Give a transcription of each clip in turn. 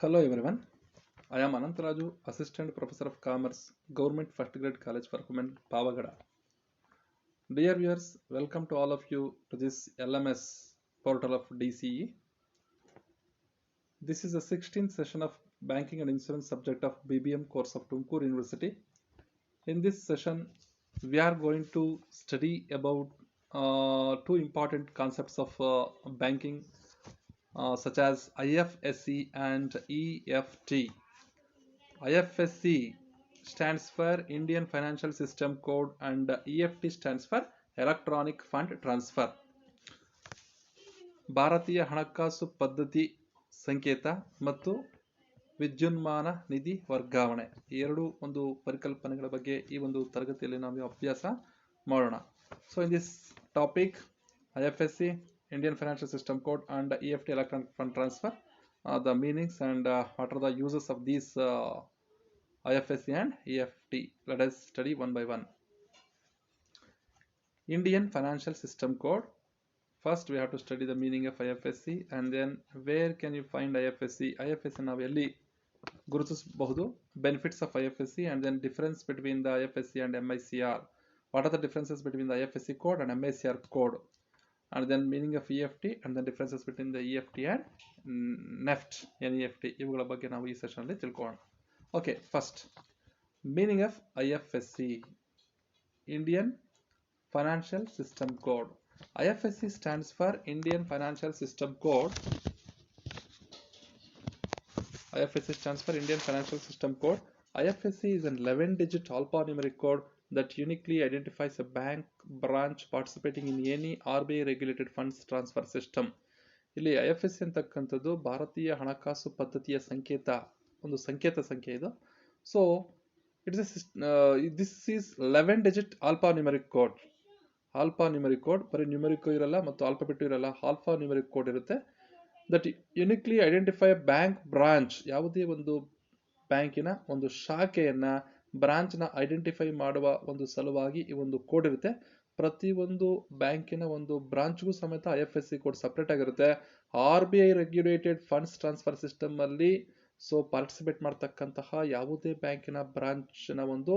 Hello everyone, I am Anantaraju, Assistant Professor of Commerce, Government First Grade College for Women, Pavagada. Dear viewers, welcome to all of you to this LMS portal of DCE. This is the 16th session of Banking and Insurance subject of BBM course of Tumkur University. In this session, we are going to study about two important concepts of banking such as IFSC and EFT. IFSC stands for Indian Financial System Code and EFT stands for Electronic Fund Transfer. ಭಾರತೀಯ ಹಣಕಾಸು ಪದ್ಧತಿ ಸಂಕೇತ ಮತ್ತು ವಿದ್ಯುನ್ಮಾನ ನಿಧಿ ವರ್ಗಾವಣೆ ಈ ಎರಡು ಒಂದು ಪರಿಕಲ್ಪನೆಗಳ ಬಗ್ಗೆ ಈ ಒಂದು ತರಗತಿಯಲ್ಲಿ ನಾವು ಅಭ್ಯಾಸ ಮಾಡೋಣ. So in this topic IFSC, Indian Financial System Code and EFT Electronic Fund Transfer, the meanings and what are the uses of these IFSC and EFT. Let us study one by one. Indian Financial System Code. First we have to study the meaning of IFSC and then where can you find IFSC. IFSC ನಾವು ಎಲ್ಲಿ ಗುರುತಿಸಬಹುದು, benefits of IFSC and then difference between the IFSC and MICR. What are the differences between the IFSC code and MICR code? And then meaning of EFT and then differences between the EFT and NEFT, NEFT ಇವುಗಳ ಬಗ್ಗೆ ನಾವು ಈ session ಅಲ್ಲಿ ತಿಳ್ಕೊಳ್ಳೋಣ. Okay, first meaning of IFSC, Indian Financial System Code. IFSC stands for Indian Financial System Code. IFSC stands for Indian Financial System Code. IFSC is an 11-digit alphanumeric code that uniquely identifies a bank branch participating in any RBI regulated funds transfer system. ಇಲ್ಲಿ IFSC ಅಂತಕ್ಕಂಥದ್ದು ಭಾರತೀಯ ಹಣಕಾಸು ಪದ್ಧತಿಯ ಸಂಕೇತ, ಒಂದು ಸಂಕೇತ ಸಂಖ್ಯೆ ಇದು. So it is this is 11-digit alphanumeric code. Alphanumeric code ಬರೀ ನ್ಯೂಮರಿಕ್ ಇರಲ್ಲ ಮತ್ತು ಆಲ್ಫಾಬೆಟ್ ಇರಲ್ಲ, ಆಲ್ಫಾನ್ಯೂಮರಿಕ್ ಕೋಡ್ ಇರುತ್ತೆ. That uniquely identify bank branch, ಯಾವುದೇ ಒಂದು ಬ್ಯಾಂಕಿನ ಒಂದು ಶಾಖೆಯನ್ನ ಬ್ರಾಂಚ್ನ ಐಡೆಂಟಿಫೈ ಮಾಡುವ ಒಂದು ಸಲುವಾಗಿ ಈ ಒಂದು ಕೋಡ್ ಇರುತ್ತೆ. ಪ್ರತಿಯೊಂದು ಬ್ಯಾಂಕಿನ ಒಂದು ಬ್ರಾಂಚ್ಗೂ ಸಮೇತ IFSC ಕೋಡ್ ಸಪ್ರೇಟ್ ಆಗಿರುತ್ತೆ. RBI regulated funds transfer system ಅಲ್ಲಿ ಸೊ ಪಾರ್ಟಿಸಿಪೇಟ್ ಮಾಡ್ತಕ್ಕಂತಹ ಯಾವುದೇ ಬ್ಯಾಂಕಿನ ಬ್ರಾಂಚ್ನ ಒಂದು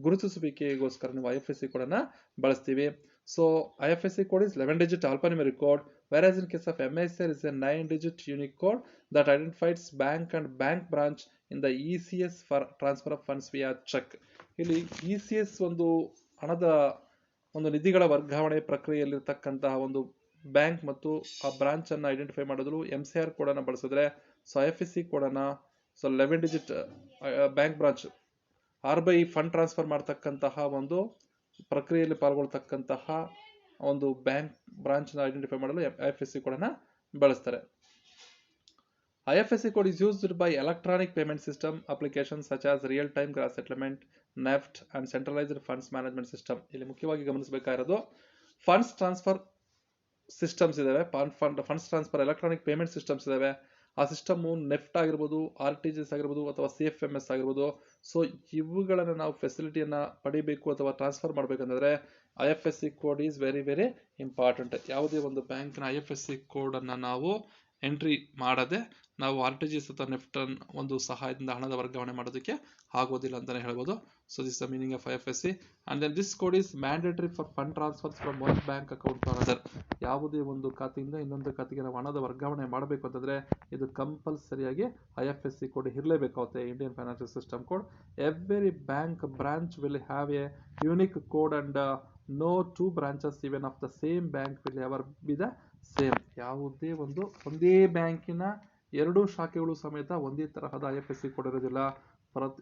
ಗುರುತಿಸುವಿಕೆಗೋಸ್ಕರ ನೀವು IFSC ಕೋಡನ್ನ ಬಳಸ್ತೀವಿ. So IFSC code is 11-digit alphanumeric code, whereas in case of MICR is a 9-digit unique code that identifies bank and bank branch in the ECS for transfer of funds via check. ಇಲ್ಲಿ ECS ಒಂದು ಹಣದ ಒಂದು ನಿಧಿಗಳ ವರ್ಗಾವಣೆ ಪ್ರಕ್ರಿಯೆಯಲ್ಲಿರ್ತಕ್ಕಂತಹ ಒಂದು bank ಮತ್ತು ಆ branch ಅನ್ನು ಐಡೆಂಟಿಫೈ ಮಾಡೋದು MCR ಕೋಡ್ ಅನ್ನು ಬಳಸಿದ್ರೆ, ಸೊ IFSC ಕೋಡ್ ಅನ್ನ so 11-digit bank branch RBI fund transfer ಮಾಡ್ತಕ್ಕಂತಹ ಒಂದು ಪ್ರಕ್ರಿಯೆಯಲ್ಲಿ ಪಾಲ್ಗೊಳ್ತಕ್ಕಂತಹ ಒಂದು ಬ್ಯಾಂಕ್ ಬ್ರಾಂಚ್ ನ ಐಡೆಂಟಿಫೈ ಮಾಡಲು IFSC ಕೋಡ್ ಅನ್ನು ಬಳಸ್ತಾರೆ. IFSC code is used by electronic payment system applications such as real time gross settlement, NEFT and centralized funds management system. ಇಲ್ಲಿ ಮುಖ್ಯವಾಗಿ ಗಮನಿಸಬೇಕಾಗಿರೋದು ಫಂಡ್ಸ್ ಟ್ರಾನ್ಸ್ಫರ್ ಸಿಸ್ಟಮ್ಸ್ ಇದಾವೆ, funds transfer electronic payment systems ಇದಾವೆ. ಆ system NEFT ಆಗಿರ್ಬೋದು, RTGS ಆಗಿರ್ಬೋದು ಅಥವಾ CFMS ಆಗಿರ್ಬೋದು. So ಇವುಗಳನ್ನು ನಾವು ಫೆಸಿಲಿಟಿಯನ್ನ ಪಡಿಬೇಕು ಅಥವಾ ಟ್ರಾನ್ಸ್ಫರ್ ಮಾಡಬೇಕಂದ್ರೆ IFSC code is very very important. ಯಾವುದೇ ಒಂದು ಬ್ಯಾಂಕ್ನ IFSC ಕೋಡ್ ಅನ್ನ ನಾವು ಎಂಟ್ರಿ ಮಾಡದೆ ನಾವು RTGS ಅಥವಾ ನೆಫ್ಟ್ ಒಂದು ಸಹಾಯದಿಂದ ಹಣದ ವರ್ಗಾವಣೆ ಮಾಡೋದಕ್ಕೆ ಆಗೋದಿಲ್ಲ ಅಂತಾನೆ ಹೇಳ್ಬೋದು. So this the meaning of IFSC and then this code is mandatory for fund transfers from one bank account to another. ಯಾವುದೇ ಒಂದು ಖಾತೆಯಿಂದ ಇನ್ನೊಂದು ಖಾತೆಗೆ ನಾವು ಹಣದ ವರ್ಗಾವಣೆ ಮಾಡಬೇಕು ಅಂತಂದ್ರೆ ಇದು ಕಂಪಲ್ಸರಿಯಾಗಿ IFSC ಕೋಡ್ ಇರಲೇಬೇಕಾಗುತ್ತೆ. Indian financial system code. Every bank branch will have a unique code and no two branches even of the same bank will ever be the same. ಯಾವುದೇ ಒಂದೇ ಬ್ಯಾಂಕಿನ ಎರಡು ಶಾಖೆಗಳು ಸಮೇತ ಒಂದೇ ತರಹದ IFSC ಕೋಡ್ ಇರೋದಿಲ್ಲ.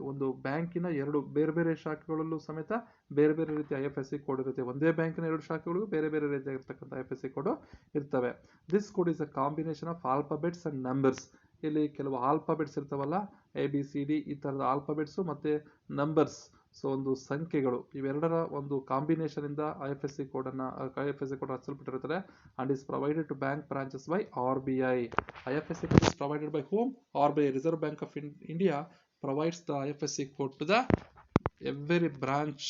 ಒಂದು ಬ್ಯಾಂಕಿನ ಎರಡು ಬೇರೆ ಬೇರೆ ಶಾಖೆಗಳಲ್ಲೂ ಸಮೇತ ಬೇರೆ ಬೇರೆ ರೀತಿಯ IFSC ಕೋಡ್ ಇರುತ್ತೆ. ಒಂದೇ ಬ್ಯಾಂಕಿನ ಎರಡು ಶಾಖೆಗಳಿಗೂ ಬೇರೆ ಬೇರೆ ರೀತಿಯಾಗಿರ್ತಕ್ಕಂಥ IFSC ಕೋಡ್ ಇರ್ತವೆ. This code is a combination of alphabets and numbers. ಇಲ್ಲಿ ಕೆಲವು ಆಲ್ಫಾಬೆಟ್ಸ್ ಇರ್ತಾವಲ್ಲ, ABCD ಈ ತರದ ಆಲ್ಫಾಬೆಟ್ಸ್ ಮತ್ತೆ ನಂಬರ್ಸ್, ಸೊ ಒಂದು ಸಂಖ್ಯೆಗಳು, ಇವೆರಡರ ಒಂದು ಕಾಂಬಿನೇಷನ್ ಇಂದ IFSC ಕೋಡ್ ರಚಿಸಲ್ಪಟ್ಟಿರುತ್ತದೆ. And is provided to bank branches by RBI. IFSC code is provided by whom? RBI, Reserve Bank of India provides the IFSC code to the every branch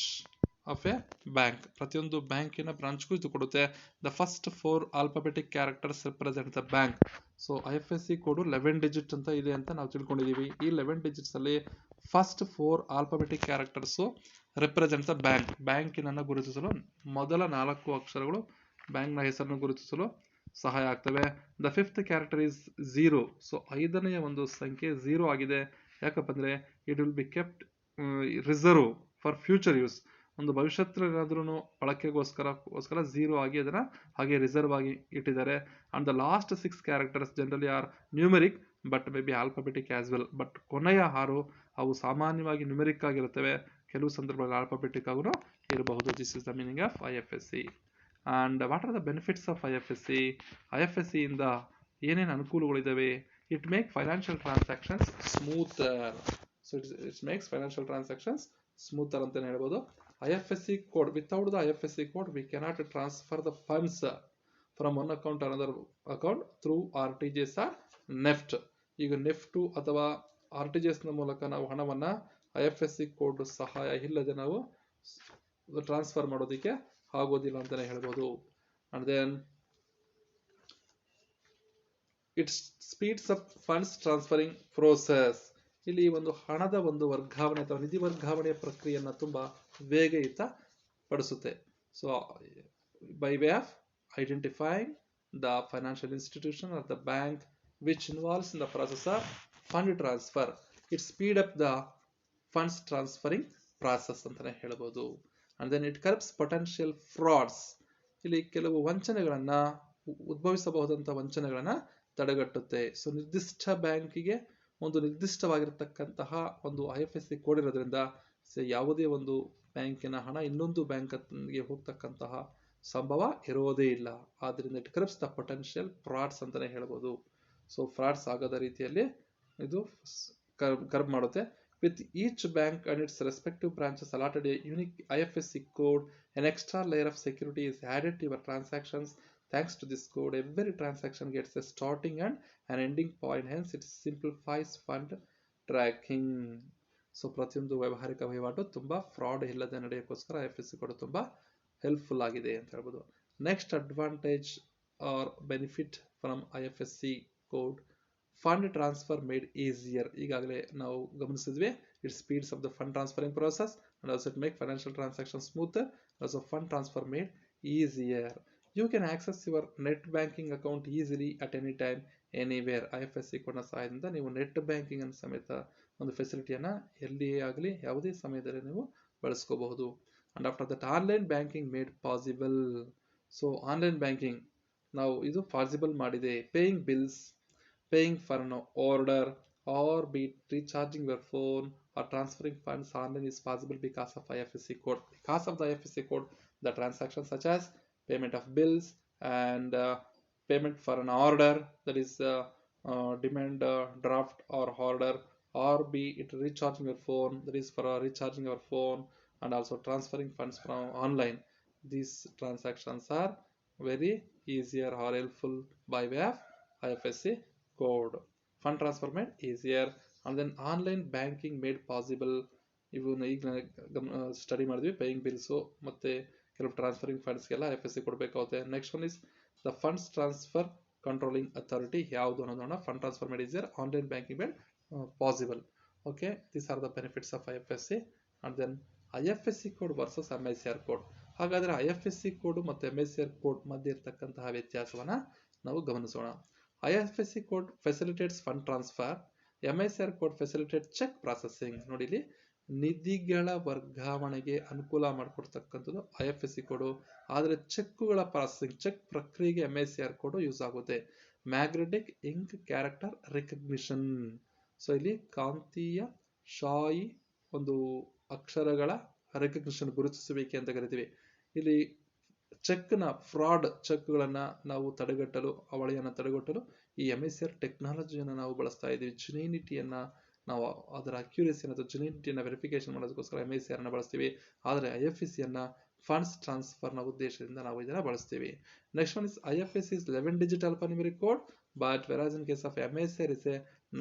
of a bank. ಪ್ರತಿಯೊಂದು ಬ್ಯಾಂಕಿನ ಬ್ರಾಂಚ್ಗೂ ಇದು ಕೊಡುತ್ತೆ. The first 4 alphabetic characters represent the bank. So IFSC code 11 digit ಅಂತ ಇದೆ ಅಂತ ನಾವು ತಿಳ್ಕೊಂಡಿದ್ದೀವಿ. ಈ 11 ಡಿಜಿಟ್ಸ್ ಅಲ್ಲಿ first 4 alphabetic characters represent the bank. ಬ್ಯಾಂಕಿನನ್ನು ಗುರುತಿಸಲು ಮೊದಲ 4 ಅಕ್ಷರಗಳು ಬ್ಯಾಂಕ್ನ ಹೆಸರನ್ನು ಗುರುತಿಸಲು ಸಹಾಯ ಆಗ್ತವೆ. The fifth character is 0. So 5ನೇ ಒಂದು ಸಂಖ್ಯೆ 0 ಆಗಿದೆ. ಯಾಕಪ್ಪ ಅಂದರೆ it will be kept reserve for future use. ಒಂದು ಭವಿಷ್ಯತ್ತೇನಾದ್ರೂ ಬಳಕೆಗೋಸ್ಕರ 0 ಆಗಿ ಅದನ್ನ ಹಾಗೆ ರಿಸರ್ವ್ ಆಗಿ ಇಟ್ಟಿದ್ದಾರೆ. And the last 6 characters generally are numeric but may be alphabetic as well. But ಕೊನೆಯ 6 ಅವು ಸಾಮಾನ್ಯವಾಗಿ ನ್ಯೂಮೆರಿಕ್ ಆಗಿರುತ್ತವೆ, ಕೆಲವು ಸಂದರ್ಭಗಳಲ್ಲಿ ಆಲ್ಫಾಬೆಟಿಕ್ ಆಗೂ ಇರಬಹುದು. This is the meaning of IFSC. And what are the benefits of IFSC? IFSC ಇಂದ ಏನೇನು ಅನುಕೂಲಗಳಿದ್ದಾವೆ? It make financial transactions smoother. So it makes financial transactions smoother ಅಂತಾನೆ ಹೇಳ್ಬೋದು. IFSC code, without the IFSC code we cannot transfer the funds from one account to another account through RTGS or NEFT. ಈಗ NEFT ಅಥವಾ RTGS ನ ಮೂಲಕ ನಾವು ಹಣವನ್ನ IFSC code ಸಹಾಯ ಇಲ್ಲದೆ ನಾವು ಟ್ರಾನ್ಸ್ಫರ್ ಮಾಡೋದಕ್ಕೆ ಆಗೋದಿಲ್ಲ ಅಂತಾನೆ ಹೇಳ್ಬೋದು. And then it speeds up funds transferring process. ಇಲ್ಲಿ ಒಂದು ಹಣದ ಒಂದು ವರ್ಗಾವಣೆ ಅಥವಾ ನಿಧಿ ವರ್ಗಾವಣೆಯ ಪ್ರಕ್ರಿಯೆಯನ್ನು ತುಂಬಾ ವೇಗಯುತ ಪಡಿಸುತ್ತೆ. So by way of identifying the financial institution or the bank which involves in the process of fund transfer, it speed up the funds transferring process ಅಂತಾನೆ ಹೇಳ್ಬೋದು. And then it curbs potential frauds. ಇಲ್ಲಿ ಕೆಲವು ವಂಚನೆಗಳನ್ನ ಉದ್ಭವಿಸಬಹುದಂತ ವಂಚನೆಗಳನ್ನ ತಡೆಗಟ್ಟುತ್ತೆ. So ನಿರ್ದಿಷ್ಟ ಬ್ಯಾಂಕಿಗೆ ಒಂದು ನಿರ್ದಿಷ್ಟವಾಗಿರತಕ್ಕಂತಹ ಒಂದು IFSC code ಇರೋದ್ರಿಂದ ಯಾವುದೇ ಒಂದು ಬ್ಯಾಂಕಿನ ಹಣ ಇನ್ನೊಂದು ಬ್ಯಾಂಕ್ಗೆ ಹೋಗ್ತಕ್ಕಂತಹ ಸಂಭವ ಇರೋದೇ ಇಲ್ಲ. ಆದ್ರಿಂದ ಇಟ್ ಕರ್ಬ್ಸ್ ದ ಪೊಟೆನ್ಷಿಯಲ್ ಫ್ರಾಡ್ಸ್ ಅಂತಾನೆ ಹೇಳ್ಬೋದು. ಸೊ ಫ್ರಾಡ್ಸ್ ಆಗದ ರೀತಿಯಲ್ಲಿ ಇದು ಕರ್ಬ್ ಮಾಡುತ್ತೆ. With each bank and it's respective branches allotted a unique IFSC code, an extra layer of security is added to your transactions. Thanks to this code, every transaction gets a starting and an ending point. Hence, it simplifies fund tracking. So ಪ್ರತಿಯೊಂದು ವ್ಯವಹಾರಿಕ ವಹಿವಾಟು ತುಂಬಾ fraud ಇಲ್ಲದೆ ನಡೆಯೋಕ್ಕೋಸ್ಕರ IFSC code ತುಂಬಾ helpful ಆಗಿದೆ ಅಂತ ಹೇಳ್ಬೋದು. Next advantage or benefit from IFSC code, fund transfer made easier. ಈಗಾಗಲೇ ನಾವು ಗಮನಿಸಿದ್ವಿ, it speeds of the fund transferring process and also it make financial transaction smoother. Also fund transfer made easier. You can access your net banking account easily at any time, anywhere. IFSC ಕೋಡ್ನ ಸಹಾಯದಿಂದ ನೀವು net banking ಅನ್ನು ಸಮೇತ ಒಂದು ಫೆಸಿಲಿಟಿಯನ್ನ ಎಲ್ಲಿಯೇ ಆಗಲಿ ಯಾವುದೇ ಸಮಯದಲ್ಲಿ ನೀವು ಬಳಸ್ಕೋಬಹುದು. And after that online banking made possible. So online banking ನಾವು ಇದು ಪಾಸಿಬಲ್ ಮಾಡಿದೆ. Paying bills, paying for an order or be recharging your phone or transferring funds online is possible because of IFSC code. Because of the IFSC code, the transactions such as payment of bills and payment for an order, that is demand draft or order, or be it recharging your phone, that is for recharging your phone, and also transferring funds from online. These transactions are very easier or helpful by way of IFSC code. Fund transfer made easier. And then online banking made possible. ಇವನ್ನ ಈಗ study ಮಾಡಿದ್ವಿ. Paying bills ಮತ್ತೆ ಕೆಲವು transferring ಫಂಡ್ಸ್ಗೆಲ್ಲ IFSC ಕೊಡಬೇಕಾಗುತ್ತೆ. Next one is the funds transfer controlling authority. ಯಾವುದು ಅನ್ನೋದನ್ನ fund transfer made easier, online banking made possible. Okay, these are the benefits of IFSC. And then IFSC code versus MICR code. ಹಾಗಾದ್ರೆ IFSC code ಮತ್ತು MICR code ಮಧ್ಯೆ ಇರತಕ್ಕಂತಹ ವ್ಯತ್ಯಾಸವನ್ನ ನಾವು ಗಮನಿಸೋಣ. IFSC code facilitates fund transfer, MICR code facilitate cheque processing. ನೋಡಿ, ಇಲ್ಲಿ ನಿಧಿಗಳ ವರ್ಗಾವಣೆಗೆ ಅನುಕೂಲ ಮಾಡಿಕೊಡ್ತಕ್ಕಂಥದ್ದು IFSC ಕೋಡು, ಆದರೆ ಚೆಕ್ಗಳ ಪ್ರಾಸೆಸಿಂಗ್, ಚೆಕ್ ಪ್ರಕ್ರಿಯೆಗೆ MICR ಕೋಡು ಯೂಸ್ ಆಗುತ್ತೆ. Magnetic ink character recognition. So ಇಲ್ಲಿ ಕಾಂತೀಯ ಶಾಯಿ ಒಂದು ಅಕ್ಷರಗಳ ರೆಕಗ್ನಿಷನ್, ಗುರುತಿಸುವಿಕೆ ಅಂತ ಕರಿತೀವಿ. ಇಲ್ಲಿ ಚೆಕ್ನ ಫ್ರಾಡ್ ಚೆಕ್ಗಳನ್ನ ನಾವು ತಡೆಗಟ್ಟಲು, ಅವಳಿಯನ್ನು ತಡೆಗಟ್ಟಲು ಈ MICR ಟೆಕ್ನಾಲಜಿಯನ್ನು ನಾವು ಬಳಸ್ತಾ ಇದ್ದೀವಿ. ಜೆನ್ಯೂನಿಟಿಯನ್ನ ನಾವು ಅದರ ಅಕ್ಯುರೇಸಿಯನ್ನು ಅಥವಾ ಜೆನ್ಯೂನಿಟಿಯನ್ನು ವೆರಿಫಿಕೇಶನ್ ಮಾಡೋದಕ್ಕೋಸ್ಕರ MICR ಅನ್ನು ಬಳಸ್ತೀವಿ. ಆದರೆ IFSC ಅನ್ನ ಫಂಡ್ಸ್ ಟ್ರಾನ್ಸ್ಫರ್ನ ಉದ್ದೇಶದಿಂದ ನಾವು ಇದನ್ನ ಬಳಸ್ತೀವಿ. Next one is IFSC is 11 digit alphanumeric code, but whereas in case of MICR is a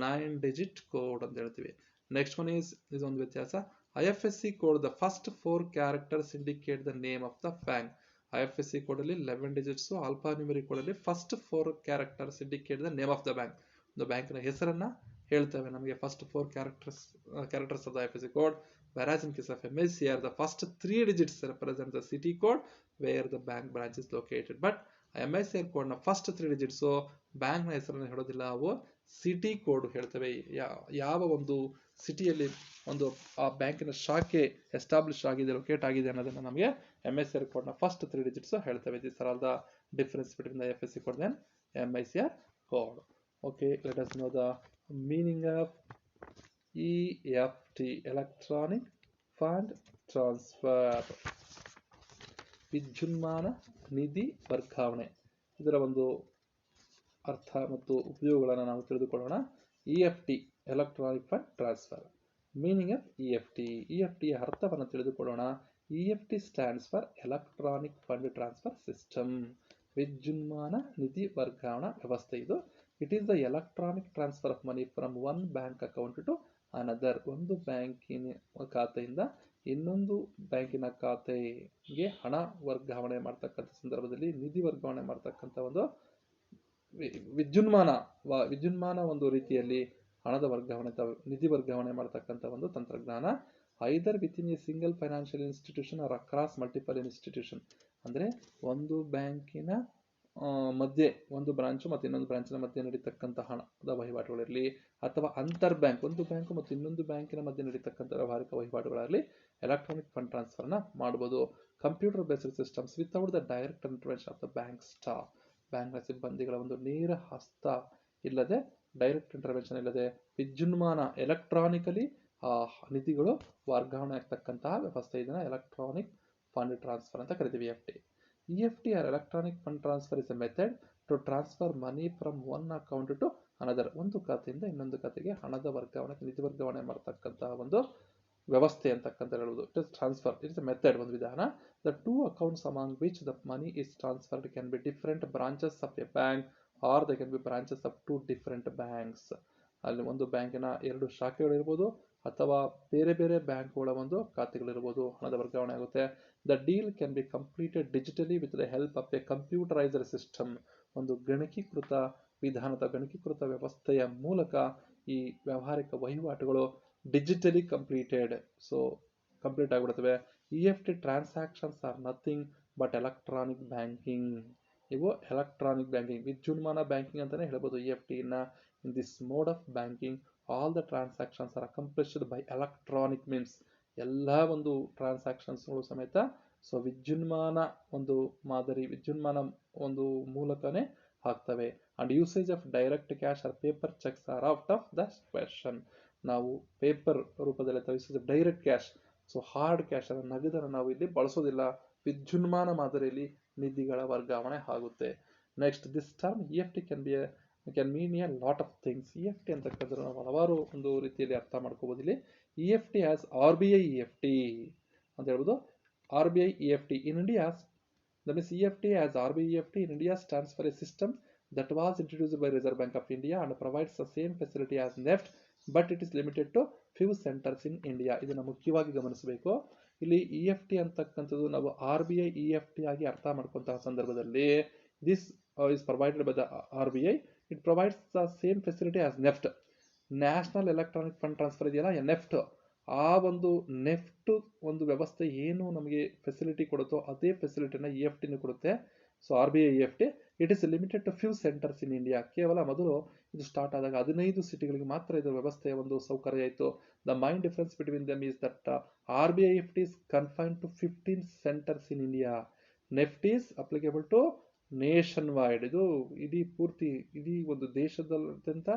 9 digit code ಅಂತ ಹೇಳ್ತೀವಿ. ನೆಕ್ಸ್ಟ್ ಒನ್ ಇಸ್ ಇದೊಂದು ವ್ಯತ್ಯಾಸ. IFSC code, the first 4 characters indicate the name of the bank. IFSC code ಅಲ್ಲಿ 11 digits, alpha numeric code ಅಲ್ಲಿ first 4 characters indicate the name of the bank. ಒಂದು ಬ್ಯಾಂಕಿನ ಹೆಸರನ್ನ ಹೇಳ್ತೇವೆ ನಮಗೆ first 4 characters of the IFSC code, whereas in case of MICR the first 3 digits represent the city code where the bank branch is located. But MICR code ನ first 3 digits bank ನ ಹೆಸರನ್ನು ಹೇಳೋದಿಲ್ಲ, ಅವು ಸಿಟಿ ಕೋಡ್ ಹೇಳ್ತೇವೆ. ಯಾವ ಒಂದು ಸಿಟಿಯಲ್ಲಿ ಒಂದು ಆ ಬ್ಯಾಂಕಿನ ಶಾಖೆ ಎಸ್ಟಾಬ್ಲಿಷ್ ಆಗಿದೆ, ಲೊಕೇಟ್ ಆಗಿದೆ ಅನ್ನೋದನ್ನ ನಮಗೆ MICR ಕೋಡ್ ನ ಫಸ್ಟ್ 3 ಡಿಜಿಟ್ಸ್ ಹೇಳ್ತೇವೆ. These are all the difference between the IFSC code and MICR code. Okay, let us know the meaning of EFT, electronic fund transfer. ವಿದ್ಯುನ್ಮಾನ ನಿಧಿ ವರ್ಗಾವಣೆ, ಇದರ ಒಂದು ಅರ್ಥ ಮತ್ತು ಉಪಯೋಗಗಳನ್ನು ನಾವು ತಿಳಿದುಕೊಳ್ಳೋಣ. EFT, electronic fund transfer. Meaning of EFT ಅರ್ಥವನ್ನು ತಿಳಿದುಕೊಳ್ಳೋಣ. EFT stands for electronic fund transfer system. ವಿದ್ಯುನ್ಮಾನ ನಿಧಿ ವರ್ಗಾವಣಾ ವ್ಯವಸ್ಥೆ ಇದು. It is the electronic transfer of money from one bank account to another. ಒಂದು ಬ್ಯಾಂಕಿನ ಖಾತೆಯಿಂದ ಇನ್ನೊಂದು ಬ್ಯಾಂಕಿನ ಖಾತೆಗೆ ಹಣ ವರ್ಗಾವಣೆ ಮಾಡ್ತಕ್ಕಂಥ ಸಂದರ್ಭದಲ್ಲಿ, ನಿಧಿ ವರ್ಗಾವಣೆ ಮಾಡ್ತಕ್ಕಂಥ ಒಂದು ವಿದ್ಯುನ್ಮಾನ ಒಂದು ರೀತಿಯಲ್ಲಿ ಹಣದ ವರ್ಗಾವಣೆ, ನಿಧಿ ವರ್ಗಾವಣೆ ಮಾಡ್ತಕ್ಕಂಥ ಒಂದು ತಂತ್ರಜ್ಞಾನ. Either within a single financial institution or across multiple institution. ಅಂದ್ರೆ ಒಂದು ಬ್ಯಾಂಕಿನ ಮಧ್ಯೆ, ಒಂದು ಬ್ರಾಂಚ್ ಮತ್ತು ಇನ್ನೊಂದು ಬ್ರಾಂಚಿನ ಮಧ್ಯೆ ನಡೀತಕ್ಕಂಥ ಹಣದ ವಹಿವಾಟುಗಳಿರಲಿ, ಅಥವಾ ಅಂತರ್ ಬ್ಯಾಂಕ್, ಒಂದು ಬ್ಯಾಂಕ್ ಮತ್ತು ಇನ್ನೊಂದು ಬ್ಯಾಂಕಿನ ಮಧ್ಯೆ ನಡೀತಕ್ಕಂಥ ವ್ಯವಹಾರಿಕ ವಹಿವಾಟುಗಳಲ್ಲಿ ಎಲೆಕ್ಟ್ರಾನಿಕ್ ಫಂಡ್ ಟ್ರಾನ್ಸ್ಫರ್ನ ಮಾಡಬಹುದು. Computer based systems without the direct intervention of the bank staff. ಬ್ಯಾಂಕ್ನ ಸಿಬ್ಬಂದಿಗಳ ಒಂದು ನೇರ ಹಸ್ತ ಇಲ್ಲದೆ, ಡೈರೆಕ್ಟ್ ಇಂಟರ್ವೆನ್ಷನ್ ಇಲ್ಲದೆ ವಿದ್ಯುನ್ಮಾನ ಎಲೆಕ್ಟ್ರಾನಿಕಲಿ ನಿಧಿಗಳು ವರ್ಗಾವಣೆ ಆಗ್ತಕ್ಕಂತಹ ವ್ಯವಸ್ಥೆ. ಇದನ್ನ ಎಲೆಕ್ಟ್ರಾನಿಕ್ ಫಂಡ್ ಟ್ರಾನ್ಸ್ಫರ್ ಅಂತ ಕರಿತೀವಿ. EFT or electronic fund transfer is a method to transfer money from one account to another. ಒಂದು ಖಾತೆಯಿಂದ ಇನ್ನೊಂದು ಖಾತೆಗೆ ಹಣದ ವರ್ಗಾವಣೆ, ನಿಧಿ ವರ್ಗಾವಣೆ ಮಾಡತಕ್ಕಂತಹ ಒಂದು ವ್ಯವಸ್ಥೆ ಅಂತಕ್ಕಂತ ಹೇಳುವುದು. It is transfer, it is A method, ಒಂದು ವಿಧಾನ. The two accounts among which the money is transferred can be different branches of a bank or they can be branches of two different banks. ಅಲ್ಲಿ ಒಂದು ಬ್ಯಾಂಕಿನ ಎರಡು ಶಾಖೆಗಳಿರ್ಬೋದು ಅಥವಾ ಬೇರೆ ಬೇರೆ ಬ್ಯಾಂಕ್ಗಳ ಒಂದು ಖಾತೆಗಳಿರ್ಬೋದು, ಹಣದ ವರ್ಗಾವಣೆ ಆಗುತ್ತೆ. The deal can be completed digitally with the help of a computerised system. ಒಂದು ಗಣಕೀಕೃತ ವಿಧಾನದ, ಗಣಕೀಕೃತ ವ್ಯವಸ್ಥೆಯ ಮೂಲಕ ಈ ವ್ಯಾವಹಾರಿಕ ವಹಿವಾಟುಗಳು ಡಿಜಿಟಲಿ ಕಂಪ್ಲೀಟೆಡ್, ಸೊ ಕಂಪ್ಲೀಟ್ ಆಗಿಬಿಡ್ತವೆ. EFT transactions are nothing but electronic banking. ಇವು ಎಲೆಕ್ಟ್ರಾನಿಕ್ ಬ್ಯಾಂಕಿಂಗ್, ವಿದ್ಯುನ್ಮಾನ ಬ್ಯಾಂಕಿಂಗ್ ಅಂತಾನೆ ಹೇಳ್ಬೋದು EFT ನ. In this mode of banking all the transactions are accomplished by electronic means. ಎಲ್ಲ ಒಂದು ಟ್ರಾನ್ಸಾಕ್ಷನ್ಸ್ಗಳು ಸಮೇತ ಸೊ ವಿದ್ಯುನ್ಮಾನ ಒಂದು ಮಾದರಿ, ವಿದ್ಯುನ್ಮಾನ ಒಂದು ಮೂಲಕನೇ ಆಗ್ತವೆ. And usage of direct cash or paper cheques are out of the question. ನಾವು ಪೇಪರ್ ರೂಪದಲ್ಲಿ ಅಥವಾ usage of direct cash, so hard cash ಅನ್ನು, ನಗದನ್ನು ನಾವು ಇಲ್ಲಿ ಬಳಸೋದಿಲ್ಲ. ವಿದ್ಯುನ್ಮಾನ ಮಾದರಿಯಲ್ಲಿ ನಿಧಿಗಳ ವರ್ಗಾವಣೆ ಆಗುತ್ತೆ. Next, this term EFT can mean A lot of things. EFT ಅಂತಕ್ಕಂಥದ್ದು ನಾವು ಹಲವಾರು ಒಂದು ರೀತಿಯಲ್ಲಿ ಅರ್ಥ ಮಾಡ್ಕೋಬಹುದು. ಇಲ್ಲಿ EFT ಆಸ್ RBI EFT ಅಂತ ಹೇಳ್ಬೋದು. RBI EFT in India, that means EFT as RBI EFT in India stands for a system that was introduced by Reserve Bank of India and provides the same facility as NEFT, but it is limited to few centers in India. ಇದನ್ನು ಮುಖ್ಯವಾಗಿ ಗಮನಿಸಬೇಕು. ಇಲ್ಲಿ EFT ಅಂತಕ್ಕಂಥದ್ದು ನಾವು RBI EFT ಆಗಿ ಅರ್ಥ ಮಾಡ್ಕೊಂತಹ ಸಂದರ್ಭದಲ್ಲಿ, this is provided by the RBI. It provides the same facility as NEFT. National electronic fund transfer ಇದೆಯಲ್ಲ, ನೆಫ್ಟ್, ಆ ಒಂದು ನೆಫ್ಟ್ ಒಂದು ವ್ಯವಸ್ಥೆ ಏನು ನಮಗೆ ಫೆಸಿಲಿಟಿ ಕೊಡುತ್ತೋ ಅದೇ ಫೆಸಿಲಿಟಿನ EFT ಕೊಡುತ್ತೆ. So RBI EFT it is limited to few centres in India. ಕೇವಲ ಮೊದಲು ಇದು ಸ್ಟಾರ್ಟ್ ಆದಾಗ 15 ಸಿಟಿಗಳಿಗೆ ಮಾತ್ರ ಇದರ ವ್ಯವಸ್ಥೆಯ ಒಂದು ಸೌಕರ್ಯ ಇತ್ತು. The main difference between dum is that RBI EFT is confined to 15 centers in India. NEFT is applicable to nation wide. ಇದು ಇಡೀ ಒಂದು ದೇಶದಾದ್ಯಂತ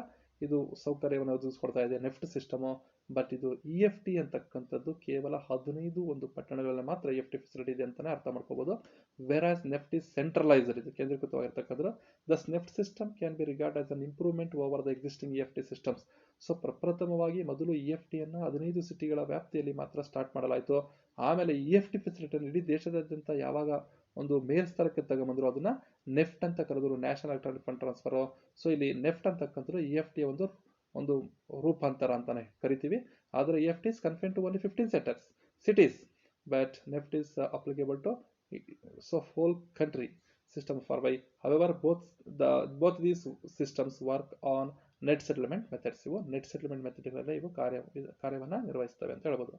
ಇದು ಸೌಕರ್ಯವನ್ನು ಒದಗಿಸ್ಕೊಡ್ತಾ ಇದೆ ನೆಫ್ಟ್ ಸಿಸ್ಟಮು. ಬಟ್ ಇದು EFT ಅಂತಕ್ಕಂಥದ್ದು ಕೇವಲ 15 ಒಂದು ಪಟ್ಟಣಗಳಲ್ಲಿ ಮಾತ್ರ EFT ಫೆಸಿಲಿಟಿ ಇದೆ ಅಂತಾನೆ ಅರ್ಥ ಮಾಡ್ಕೋಬಹುದು. ವೆರಾಸ್ ನೆಫ್ಟ್ ಇಸ್ ಸೆಂಟ್ರಲೈಸ್ಡ್, ಇದು ಕೇಂದ್ರೀಕೃತವಾಗಿರ್ತಕ್ಕಂಥ. Thus NEFT system can be regard as an improvement over the existing EFT systems. So ಪ್ರಪ್ರಥಮವಾಗಿ ಮೊದಲು EFT ಅನ್ನು 15 ಸಿಟಿಗಳ ವ್ಯಾಪ್ತಿಯಲ್ಲಿ ಮಾತ್ರ ಸ್ಟಾರ್ಟ್ ಮಾಡಲಾಯಿತು. ಆಮೇಲೆ EFT ಫೆಸಿಲಿಟಿಯನ್ನು ಇಡೀ ದೇಶದಾದ್ಯಂತ ಯಾವಾಗ ಒಂದು ಮೇಲ್ಸ್ತರಕ್ಕೆ ತಗೊಂಡ್ಬಂದ್ರು ಅದನ್ನ ನೆಫ್ಟ್ ಅಂತ ಕರೆದ್ರು, national electronic fund transfer. So ಇಲ್ಲಿ ನೆಫ್ಟ್ ಅಂತಕ್ಕಂಥದ್ದು EFT ಒಂದು ರೂಪಾಂತರ ಅಂತಾನೆ ಕರಿತೀವಿ. ಆದರೆ EFT is confined to only 15 cities, but NEFT is applicable to so whole country system for by. However, both these systems work on net settlement methods. ಇವು net settlement method ಇವು ಕಾರ್ಯವನ್ನ ನಿರ್ವಹಿಸ್ತವೆ ಅಂತ ಹೇಳ್ಬೋದು.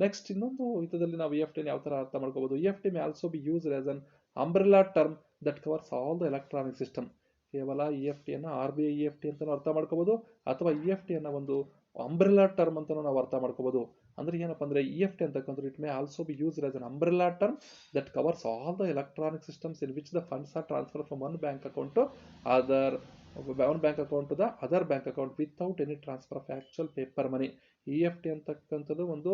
ನೆಕ್ಸ್ಟ್ ಇನ್ನೊಂದು ವಿಧದಲ್ಲಿ ನಾವು EFT ಯಾವ ತರ ಅರ್ಥ ಮಾಡ್ಕೋಬಹುದು. EFT may also be used as an umbrella term that covers all the electronic system. ಕೇವಲ EFT ಅನ್ನ RBI EFT ಅಂತ ಅರ್ಥ ಮಾಡ್ಕೋಬಹುದು, ಅಥವಾ EFT ಅನ್ನ ಒಂದು ಅಂಬ್ರೆಲಾ ಟರ್ಮ್ ಅಂತ ನಾವು ಅರ್ಥ ಮಾಡ್ಕೋಬಹುದು. ಅಂದ್ರೆ ಏನಪ್ಪಾ ಅಂದ್ರೆ EFT ಅಂತಕ್ಕಂಥದ್ದು it may also be used as an umbrella term that covers all the electronic systems in which the funds are transfer from one bank account to other the other bank account without any transfer of actual paper money. EFT ಅಂತಕ್ಕಂಥದ್ದು ಒಂದು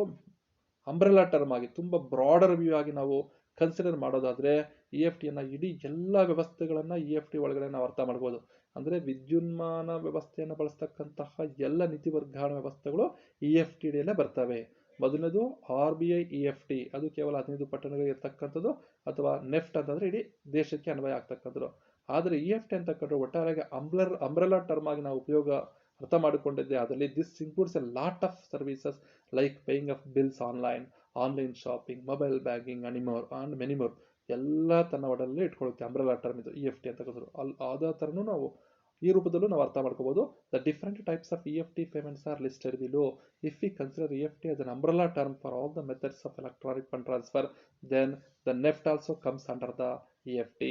umbrella term ಆಗಿ ತುಂಬಾ broader view ಆಗಿ ನಾವು consider ಮಾಡೋದಾದ್ರೆ EFT ಅನ್ನ ಇಡೀ ಎಲ್ಲ ವ್ಯವಸ್ಥೆಗಳನ್ನ EFT ಒಳಗಡೆ ನಾವು ಅರ್ಥ ಮಾಡ್ಬೋದು. ಅಂದ್ರೆ ವಿದ್ಯುನ್ಮಾನ ವ್ಯವಸ್ಥೆಯನ್ನು ಬಳಸ್ತಕ್ಕಂತಹ ಎಲ್ಲ ನಿಧಿ ವರ್ಗಾವಣೆ ವ್ಯವಸ್ಥೆಗಳು EFT ಡಿಯಲ್ಲೇ ಬರ್ತವೆ. ಮೊದಲನೇದು RBI EFT, ಅದು ಕೇವಲ 15 ಪಟ್ಟಣಗಳಿಗೆ ಇರ್ತಕ್ಕಂಥದ್ದು, ಅಥವಾ ನೆಫ್ಟ್ ಅಂತಂದ್ರೆ ಇಡೀ ದೇಶಕ್ಕೆ ಅನ್ವಯ ಆಗ್ತಕ್ಕಂಥದ್ದು. ಆದ್ರೆ EFT ಅಂತಕ್ಕಂಥ ಒಟ್ಟಾರೆಯಾಗಿ ಅಂಬ್ರೆಲಾ ಟರ್ಮ್ ಆಗಿ ನಾವು ಉಪಯೋಗ ಅರ್ಥ ಮಾಡಿಕೊಂಡಿದ್ದೆ. ಅದರಲ್ಲಿ this includes A lot of services like paying of bills online shopping, mobile banking and many more ಎಲ್ಲ ತನ್ನ ಒಡಲಲ್ಲಿ ಇಟ್ಕೊಳ್ಳುತ್ತೆ ಅಂಬ್ರೆಲಾ ಟರ್ಮ್ ಇದು EFT ಅಂತಕ್ಕಂಥದ್ದು. ಅದೇ ತರನು ನಾವು ಈ ರೂಪದಲ್ಲೂ ನಾವು ಅರ್ಥ ಮಾಡ್ಕೋಬಹುದು. The different types of EFT payments R listed below. If we consider EFT as an umbrella term for all the methods of electronic fund transfer, then the NEFT also comes under the EFT.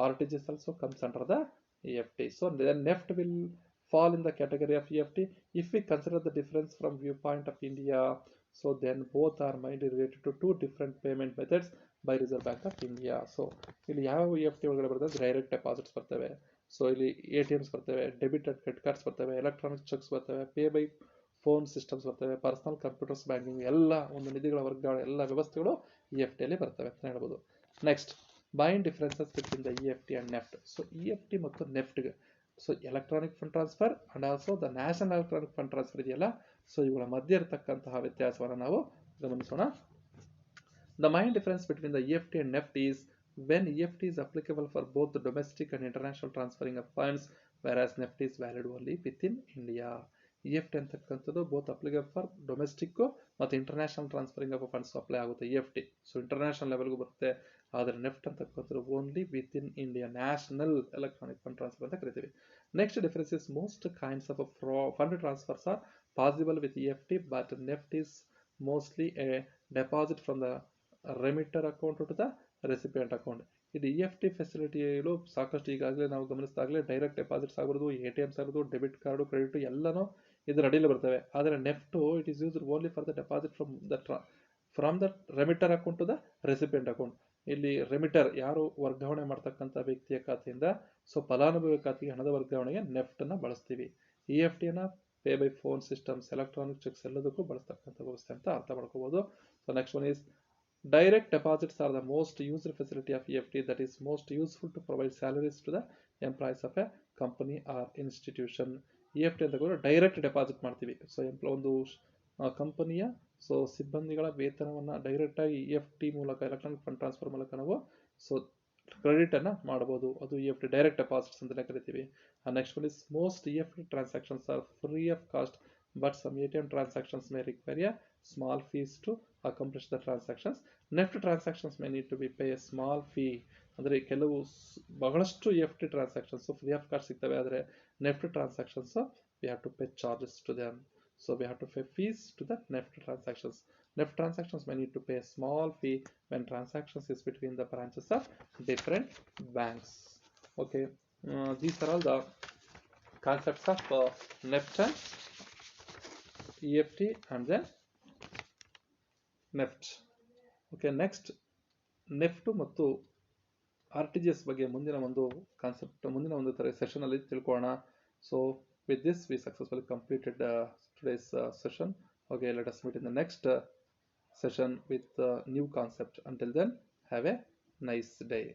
RTGS also comes under the EFT. So then NEFT will fall in the category of EFT. If we consider the difference from viewpoint of India, so then both are mainly related to two different payment methods by Reserve Bank of India. So ಇಲ್ಲಿ ಯಾವ EFT ಒಳಗಡೆ ಬರ್ತದೆ, direct deposits ಬರ್ತವೆ. So ಇಲ್ಲಿ ATMs ಬರ್ತವೆ, debit and credit cards ಬರ್ತವೆ, electronic cheques ಬರ್ತವೆ, pay by phone systems ಬರ್ತವೆ, ಪರ್ಸನಲ್ ಕಂಪ್ಯೂಟರ್ಸ್ ಬ್ಯಾಂಕಿಂಗ್, ಎಲ್ಲ ಒಂದು ನಿಧಿಗಳ ವರ್ಗಾವಣೆ ಎಲ್ಲ ವ್ಯವಸ್ಥೆಗಳು EFT ಅಲ್ಲಿ ಬರ್ತವೆ ಅಂತ ಹೇಳ್ಬೋದು. Next, main differences between the EFT and NEFT. So EFT ಮತ್ತು ನೆಫ್ಟ್ಗೆ, so electronic fund transfer and also the national electronic fund transfer ಇದೆಯಲ್ಲ, ಸೊ ಇವುಗಳ ಮಧ್ಯೆ ಇರತಕ್ಕಂತಹ ವ್ಯತ್ಯಾಸವನ್ನು ನಾವು ಗಮನಿಸೋಣ. The main difference between the EFT and NEFT is when EFT is applicable for both the domestic and international transferring of funds, whereas NEFT is valid only within India. EFT ಅಂತಕ್ಕಂಥದ್ದು both applicable for domestic ಮತ್ತು international transferring of funds apply ಆಗುತ್ತೆ EFT. So international ಲೆವೆಲ್ಗೂ ಬರುತ್ತೆ. ಆದರೆ NEFT ಅಂತಕ್ಕಂಥದ್ದು only with in India, national electronic fund transfer ಅಂತ ಕರಿತೀವಿ. Next difference is most kinds of fund transfers are possible with EFT, but NEFT is mostly a deposit from the remitter account to the recipient account. ಇದು EFT ಫೆಸಿಲಿಟಿಗಳು ಸಾಕಷ್ಟು ಈಗಾಗಲೇ ನಾವು ಗಮನಿಸಿದಾಗಲೇ direct deposits ಆಗಿರೋದು, ATMs ಆಗಿರೋದು, ಡೆಬಿಟ್ ಕಾರ್ಡು, ಕ್ರೆಡಿಟ್ ಎಲ್ಲನೂ ಇದರ ಅಡಿಯಲ್ಲಿ ಬರ್ತವೆ. ಆದರೆ NEFT it is used only for the deposit from the remitter account to the recipient account. ಇಲ್ಲಿ ರೆಮಿಟರ್ ಯಾರು ವರ್ಗಾವಣೆ ಮಾಡ್ತಕ್ಕಂಥ ವ್ಯಕ್ತಿಯ ಖಾತೆಯಿಂದ ಸೊ ಫಲಾನುಭವಿ ಖಾತೆಗೆ ಹಣದ ವರ್ಗಾವಣೆಗೆ ನೆಫ್ಟ್ ಅನ್ನ ಬಳಸ್ತೀವಿ. EFT ನ pay by phone systems, electronic cheques ಎಲ್ಲದಕ್ಕೂ ಬಳಸ್ತಕ್ಕಂಥ ವ್ಯವಸ್ಥೆ ಅಂತ ಅರ್ಥ ಮಾಡ್ಕೋಬಹುದು. So next one is direct deposits are the most used facility of EFT, that is most useful to provide salaries to the employees of a company or institution. EFT ಅಂತ direct deposit ಮಾಡ್ತೀವಿ. So ಒಂದು ಕಂಪನಿಯ so ಸಿಬ್ಬಂದಿಗಳ ವೇತನವನ್ನು direct ಆಗಿ EFT ಮೂಲಕ, electronic fund transfer ಮೂಲಕ ನಾವು ಸೊ ಕ್ರೆಡಿಟ್ ಅನ್ನ ಮಾಡಬಹುದು. ಅದು EFT ಡೈರೆಕ್ಟ್ ಡೆಪಾಸಿಟ್ಸ್ ಅಂತಾನೆ ಕರಿತೀವಿ. Next one is most EFT transactions R free of cost, but some ATM transactions may require a small fees to accomplish the transactions. NEFT transactions may need to be pay a small fee. ಅಂದರೆ ಕೆಲವು ಬಹಳಷ್ಟು EFT transactions free of cost ಸಿಗ್ತವೆ, ಆದರೆ NEFT transactions we have to pay charges to them. So we have to pay fees to the NEFT transactions. NEFT transactions may need to pay a small fee when transactions is between the branches of different banks. Okay, these are all the concepts of NEFT and EFT and then NEFT. Okay, next NEFT ಮತ್ತು RTGS ಬಗ್ಗೆ ಮುಂದಿನ ಒಂದು concept, ಮುಂದಿನ ಒಂದು session ಅಲ್ಲಿ ತಿಳ್ಕೊಳ್ಳೋಣ. So with this we successfully completed today's session. Okay, let us meet in the next session with new concept. Until then, have a nice day.